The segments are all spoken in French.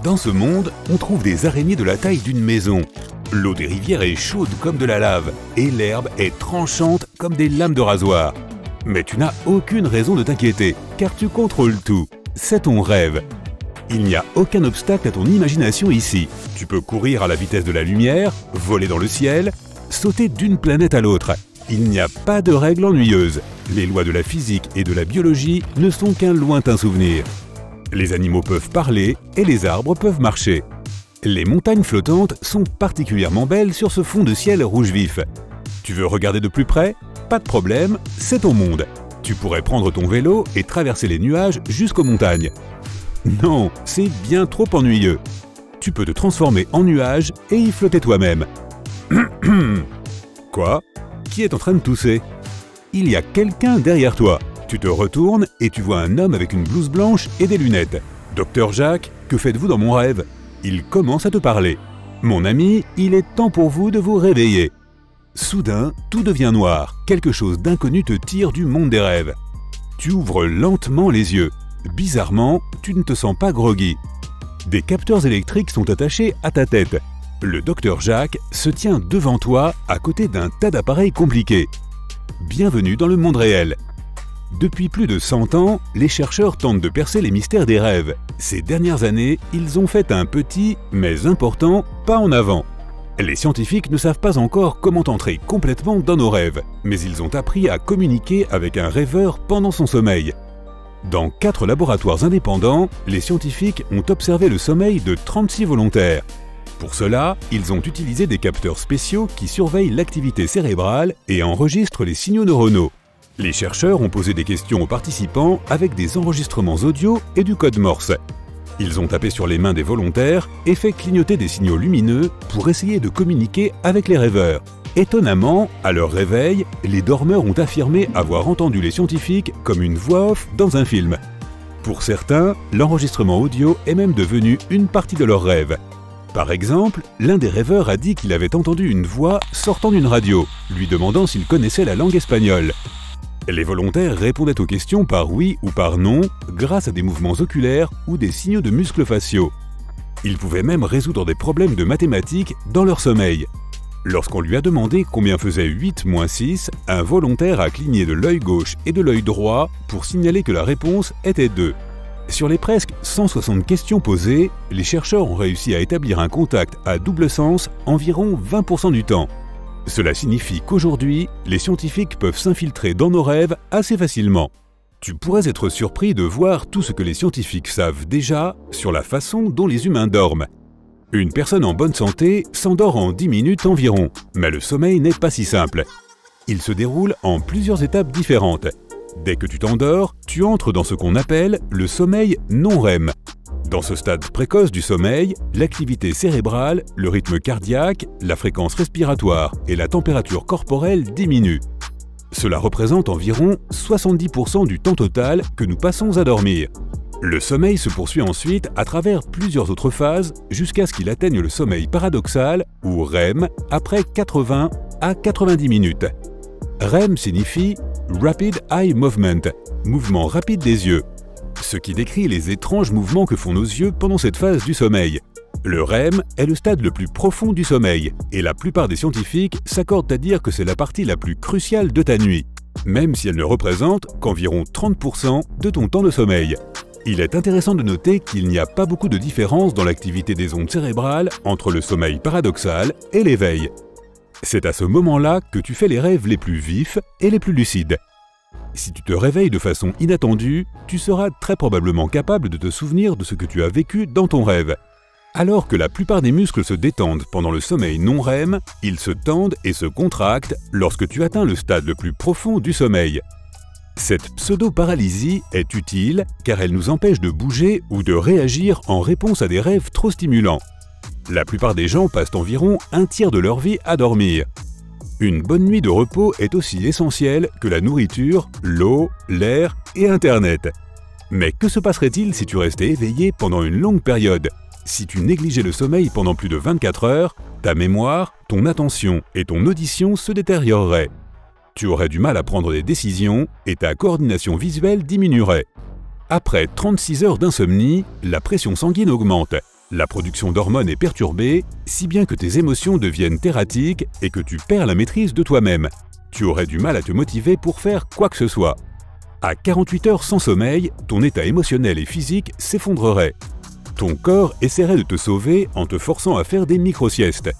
Dans ce monde, on trouve des araignées de la taille d'une maison. L'eau des rivières est chaude comme de la lave et l'herbe est tranchante comme des lames de rasoir. Mais tu n'as aucune raison de t'inquiéter, car tu contrôles tout. C'est ton rêve. Il n'y a aucun obstacle à ton imagination ici. Tu peux courir à la vitesse de la lumière, voler dans le ciel, sauter d'une planète à l'autre. Il n'y a pas de règles ennuyeuses. Les lois de la physique et de la biologie ne sont qu'un lointain souvenir. Les animaux peuvent parler et les arbres peuvent marcher. Les montagnes flottantes sont particulièrement belles sur ce fond de ciel rouge vif. Tu veux regarder de plus près? Pas de problème, c'est ton monde. Tu pourrais prendre ton vélo et traverser les nuages jusqu'aux montagnes. Non, c'est bien trop ennuyeux. Tu peux te transformer en nuage et y flotter toi-même. Quoi? Qui est en train de tousser? Il y a quelqu'un derrière toi. Tu te retournes et tu vois un homme avec une blouse blanche et des lunettes. « Docteur Jacques, que faites-vous dans mon rêve ?» Il commence à te parler. « Mon ami, il est temps pour vous de vous réveiller. » Soudain, tout devient noir. Quelque chose d'inconnu te tire du monde des rêves. Tu ouvres lentement les yeux. Bizarrement, tu ne te sens pas groggy. Des capteurs électriques sont attachés à ta tête. Le docteur Jacques se tient devant toi à côté d'un tas d'appareils compliqués. Bienvenue dans le monde réel. Depuis plus de 100 ans, les chercheurs tentent de percer les mystères des rêves. Ces dernières années, ils ont fait un petit, mais important, pas en avant. Les scientifiques ne savent pas encore comment entrer complètement dans nos rêves, mais ils ont appris à communiquer avec un rêveur pendant son sommeil. Dans 4 laboratoires indépendants, les scientifiques ont observé le sommeil de 36 volontaires. Pour cela, ils ont utilisé des capteurs spéciaux qui surveillent l'activité cérébrale et enregistrent les signaux neuronaux. Les chercheurs ont posé des questions aux participants avec des enregistrements audio et du code Morse. Ils ont tapé sur les mains des volontaires et fait clignoter des signaux lumineux pour essayer de communiquer avec les rêveurs. Étonnamment, à leur réveil, les dormeurs ont affirmé avoir entendu les scientifiques comme une voix off dans un film. Pour certains, l'enregistrement audio est même devenu une partie de leur rêve. Par exemple, l'un des rêveurs a dit qu'il avait entendu une voix sortant d'une radio, lui demandant s'il connaissait la langue espagnole. Les volontaires répondaient aux questions par oui ou par non grâce à des mouvements oculaires ou des signaux de muscles faciaux. Ils pouvaient même résoudre des problèmes de mathématiques dans leur sommeil. Lorsqu'on lui a demandé combien faisait 8 moins 6, un volontaire a cligné de l'œil gauche et de l'œil droit pour signaler que la réponse était 2. Sur les presque 160 questions posées, les chercheurs ont réussi à établir un contact à double sens environ 20% du temps. Cela signifie qu'aujourd'hui, les scientifiques peuvent s'infiltrer dans nos rêves assez facilement. Tu pourrais être surpris de voir tout ce que les scientifiques savent déjà sur la façon dont les humains dorment. Une personne en bonne santé s'endort en 10 minutes environ, mais le sommeil n'est pas si simple. Il se déroule en plusieurs étapes différentes. Dès que tu t'endors, tu entres dans ce qu'on appelle le sommeil non-REM. Dans ce stade précoce du sommeil, l'activité cérébrale, le rythme cardiaque, la fréquence respiratoire et la température corporelle diminuent. Cela représente environ 70% du temps total que nous passons à dormir. Le sommeil se poursuit ensuite à travers plusieurs autres phases jusqu'à ce qu'il atteigne le sommeil paradoxal ou REM après 80 à 90 minutes. REM signifie Rapid Eye Movement, mouvement rapide des yeux, ce qui décrit les étranges mouvements que font nos yeux pendant cette phase du sommeil. Le REM est le stade le plus profond du sommeil, et la plupart des scientifiques s'accordent à dire que c'est la partie la plus cruciale de ta nuit, même si elle ne représente qu'environ 30% de ton temps de sommeil. Il est intéressant de noter qu'il n'y a pas beaucoup de différence dans l'activité des ondes cérébrales entre le sommeil paradoxal et l'éveil. C'est à ce moment-là que tu fais les rêves les plus vifs et les plus lucides. Si tu te réveilles de façon inattendue, tu seras très probablement capable de te souvenir de ce que tu as vécu dans ton rêve. Alors que la plupart des muscles se détendent pendant le sommeil non-REM, ils se tendent et se contractent lorsque tu atteins le stade le plus profond du sommeil. Cette pseudo-paralysie est utile car elle nous empêche de bouger ou de réagir en réponse à des rêves trop stimulants. La plupart des gens passent environ un tiers de leur vie à dormir. Une bonne nuit de repos est aussi essentielle que la nourriture, l'eau, l'air et Internet. Mais que se passerait-il si tu restais éveillé pendant une longue période? Si tu négligeais le sommeil pendant plus de 24 heures, ta mémoire, ton attention et ton audition se détérioreraient. Tu aurais du mal à prendre des décisions et ta coordination visuelle diminuerait. Après 36 heures d'insomnie, la pression sanguine augmente. La production d'hormones est perturbée, si bien que tes émotions deviennent erratiques et que tu perds la maîtrise de toi-même. Tu aurais du mal à te motiver pour faire quoi que ce soit. À 48 heures sans sommeil, ton état émotionnel et physique s'effondrerait. Ton corps essaierait de te sauver en te forçant à faire des micro-siestes.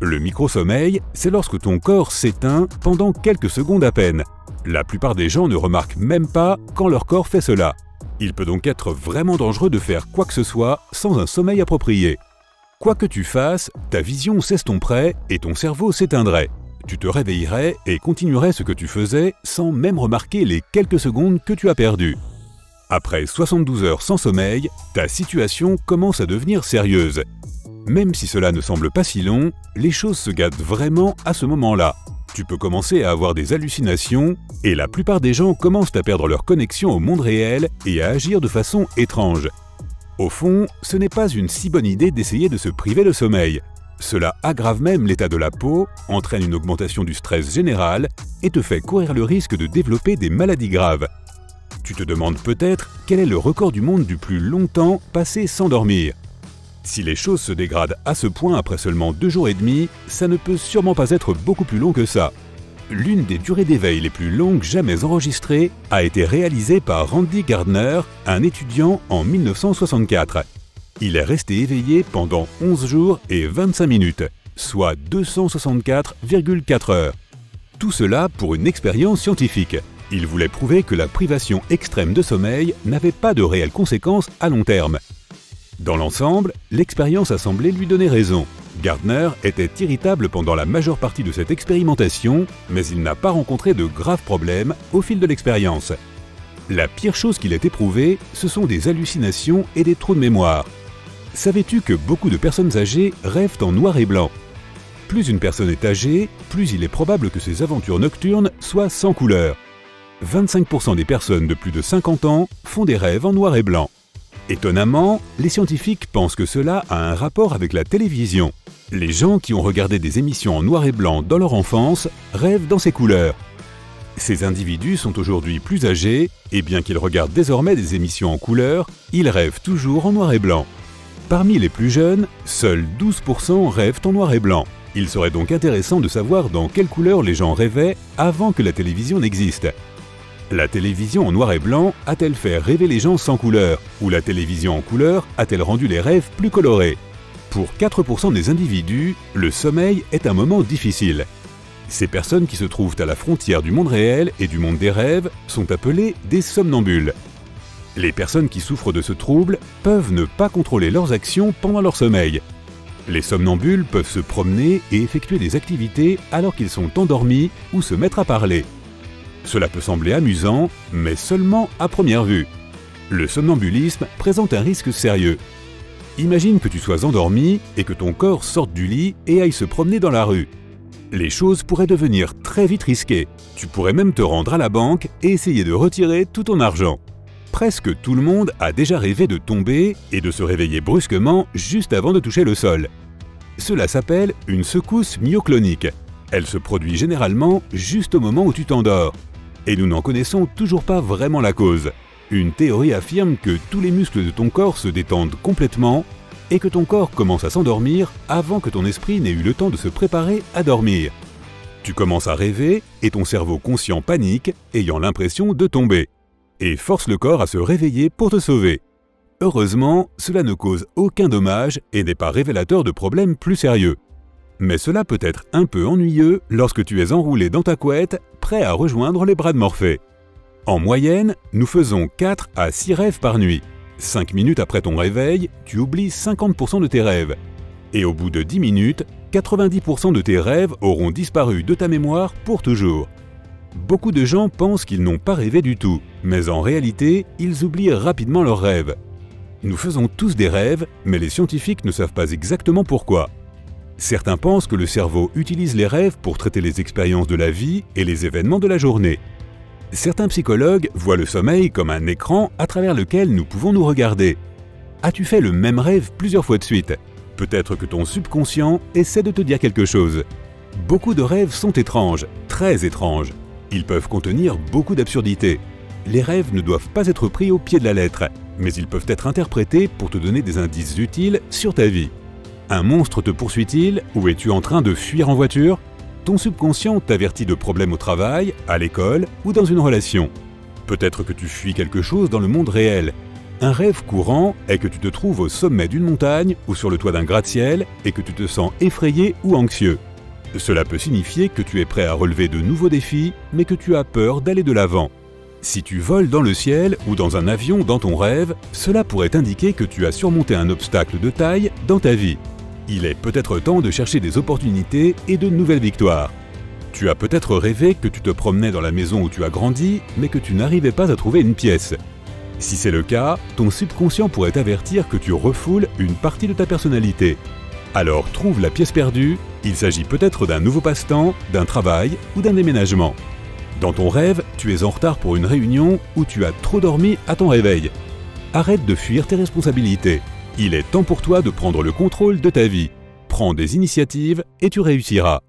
Le micro-sommeil, c'est lorsque ton corps s'éteint pendant quelques secondes à peine. La plupart des gens ne remarquent même pas quand leur corps fait cela. Il peut donc être vraiment dangereux de faire quoi que ce soit sans un sommeil approprié. Quoi que tu fasses, ta vision s'estomperait et ton cerveau s'éteindrait. Tu te réveillerais et continuerais ce que tu faisais sans même remarquer les quelques secondes que tu as perdues. Après 72 heures sans sommeil, ta situation commence à devenir sérieuse. Même si cela ne semble pas si long, les choses se gâtent vraiment à ce moment-là. Tu peux commencer à avoir des hallucinations et la plupart des gens commencent à perdre leur connexion au monde réel et à agir de façon étrange. Au fond, ce n'est pas une si bonne idée d'essayer de se priver de sommeil. Cela aggrave même l'état de la peau, entraîne une augmentation du stress général et te fait courir le risque de développer des maladies graves. Tu te demandes peut-être quel est le record du monde du plus longtemps passé sans dormir. Si les choses se dégradent à ce point après seulement 2 jours et demi, ça ne peut sûrement pas être beaucoup plus long que ça. L'une des durées d'éveil les plus longues jamais enregistrées a été réalisée par Randy Gardner, un étudiant en 1964. Il est resté éveillé pendant 11 jours et 25 minutes, soit 264,4 heures. Tout cela pour une expérience scientifique. Il voulait prouver que la privation extrême de sommeil n'avait pas de réelles conséquences à long terme. Dans l'ensemble, l'expérience a semblé lui donner raison. Gardner était irritable pendant la majeure partie de cette expérimentation, mais il n'a pas rencontré de graves problèmes au fil de l'expérience. La pire chose qu'il ait éprouvée, ce sont des hallucinations et des trous de mémoire. Savais-tu que beaucoup de personnes âgées rêvent en noir et blanc? Plus une personne est âgée, plus il est probable que ses aventures nocturnes soient sans couleur. 25% des personnes de plus de 50 ans font des rêves en noir et blanc. Étonnamment, les scientifiques pensent que cela a un rapport avec la télévision. Les gens qui ont regardé des émissions en noir et blanc dans leur enfance rêvent dans ces couleurs. Ces individus sont aujourd'hui plus âgés et bien qu'ils regardent désormais des émissions en couleur, ils rêvent toujours en noir et blanc. Parmi les plus jeunes, seuls 12% rêvent en noir et blanc. Il serait donc intéressant de savoir dans quelle couleur les gens rêvaient avant que la télévision n'existe. La télévision en noir et blanc a-t-elle fait rêver les gens sans couleur? Ou la télévision en couleur a-t-elle rendu les rêves plus colorés? Pour 4% des individus, le sommeil est un moment difficile. Ces personnes qui se trouvent à la frontière du monde réel et du monde des rêves sont appelées des somnambules. Les personnes qui souffrent de ce trouble peuvent ne pas contrôler leurs actions pendant leur sommeil. Les somnambules peuvent se promener et effectuer des activités alors qu'ils sont endormis ou se mettre à parler. Cela peut sembler amusant, mais seulement à première vue. Le somnambulisme présente un risque sérieux. Imagine que tu sois endormi et que ton corps sorte du lit et aille se promener dans la rue. Les choses pourraient devenir très vite risquées. Tu pourrais même te rendre à la banque et essayer de retirer tout ton argent. Presque tout le monde a déjà rêvé de tomber et de se réveiller brusquement juste avant de toucher le sol. Cela s'appelle une secousse myoclonique. Elle se produit généralement juste au moment où tu t'endors. Et nous n'en connaissons toujours pas vraiment la cause. Une théorie affirme que tous les muscles de ton corps se détendent complètement et que ton corps commence à s'endormir avant que ton esprit n'ait eu le temps de se préparer à dormir. Tu commences à rêver et ton cerveau conscient panique, ayant l'impression de tomber, et force le corps à se réveiller pour te sauver. Heureusement, cela ne cause aucun dommage et n'est pas révélateur de problèmes plus sérieux. Mais cela peut être un peu ennuyeux lorsque tu es enroulé dans ta couette, prêt à rejoindre les bras de Morphée. En moyenne, nous faisons 4 à 6 rêves par nuit. 5 minutes après ton réveil, tu oublies 50% de tes rêves. Et au bout de 10 minutes, 90% de tes rêves auront disparu de ta mémoire pour toujours. Beaucoup de gens pensent qu'ils n'ont pas rêvé du tout, mais en réalité, ils oublient rapidement leurs rêves. Nous faisons tous des rêves, mais les scientifiques ne savent pas exactement pourquoi. Certains pensent que le cerveau utilise les rêves pour traiter les expériences de la vie et les événements de la journée. Certains psychologues voient le sommeil comme un écran à travers lequel nous pouvons nous regarder. As-tu fait le même rêve plusieurs fois de suite? Peut-être que ton subconscient essaie de te dire quelque chose. Beaucoup de rêves sont étranges, très étranges. Ils peuvent contenir beaucoup d'absurdités. Les rêves ne doivent pas être pris au pied de la lettre. mais ils peuvent être interprétés pour te donner des indices utiles sur ta vie. Un monstre te poursuit-il ou es-tu en train de fuir en voiture? Ton subconscient t'avertit de problèmes au travail, à l'école ou dans une relation. Peut-être que tu fuis quelque chose dans le monde réel. Un rêve courant est que tu te trouves au sommet d'une montagne ou sur le toit d'un gratte-ciel et que tu te sens effrayé ou anxieux. Cela peut signifier que tu es prêt à relever de nouveaux défis, mais que tu as peur d'aller de l'avant. Si tu voles dans le ciel ou dans un avion dans ton rêve, cela pourrait indiquer que tu as surmonté un obstacle de taille dans ta vie. Il est peut-être temps de chercher des opportunités et de nouvelles victoires. Tu as peut-être rêvé que tu te promenais dans la maison où tu as grandi, mais que tu n'arrivais pas à trouver une pièce. Si c'est le cas, ton subconscient pourrait t'avertir que tu refoules une partie de ta personnalité. Alors trouve la pièce perdue, il s'agit peut-être d'un nouveau passe-temps, d'un travail ou d'un déménagement. Dans ton rêve, tu es en retard pour une réunion ou tu as trop dormi à ton réveil. Arrête de fuir tes responsabilités. Il est temps pour toi de prendre le contrôle de ta vie. Prends des initiatives et tu réussiras.